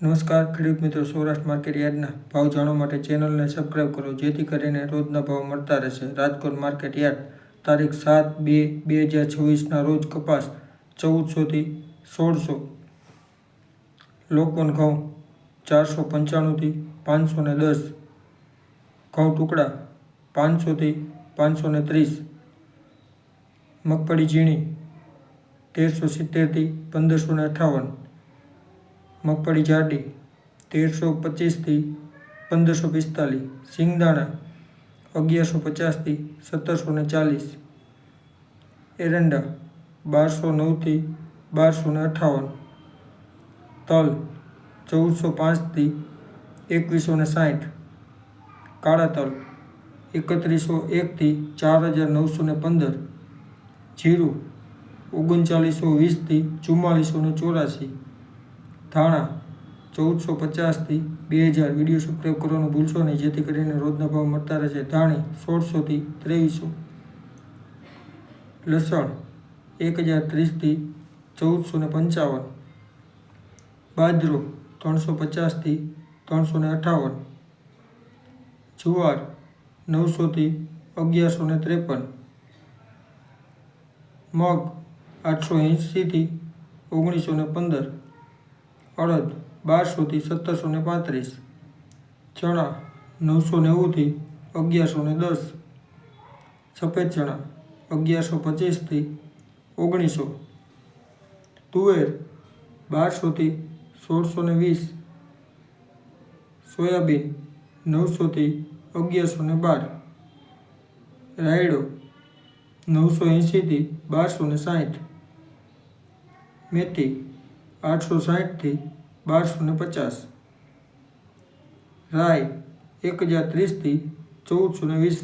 નમસ્કાર ખેડૂત મિત્રો, સૌરાષ્ટ્ર માર્કેટ યાર્ડના ભાવ જાણવા માટે ચેનલને સબસ્ક્રાઈબ કરો, જેથી કરીને રોજના ભાવ મળતા રહેશે. રાજકોટ માર્કેટ યાર્ડ તારીખ 7/2/2024 રોજ કપાસ 1400 થી 1600, લોકવન ઘઉં 495 થી 510, ઘઉં ટુકડા 500 થી 530, મગફળી ઝીણી 1370 થી 1558, મગફળી જાડી 1325 થી 1545, સિંગદાણા 1150 થી 1740, એરંડા 1209 થી 1258, તલ 1405 થી 2160, કાળા તલ 3101 થી 4915, જીરું 3920 થી 4484, ધાણા 1450 થી 2000. વિડીયો સબસ્ક્રાઈબ કરવાનું ભૂલશો નહીં, જેથી કરીને રોજના ભાવ મળતા રહેશે. ધાણી 1600 થી 2300, લસણ 1030 થી 1455, બાજરો 350 થી 358, જુવાર 900 થી 1153, મગ 880 થી 1915, અડદ 1200 થી 1735, ચણા 990 થી 1110, સફેદ ચણા 1125 થી 1900, તુવેર 1200 થી 1620, સોયાબીન 900 થી 1112, રાયડો 980 થી 1260, મેથી 860 થી 1250, રાઈ 1030 થી 1420.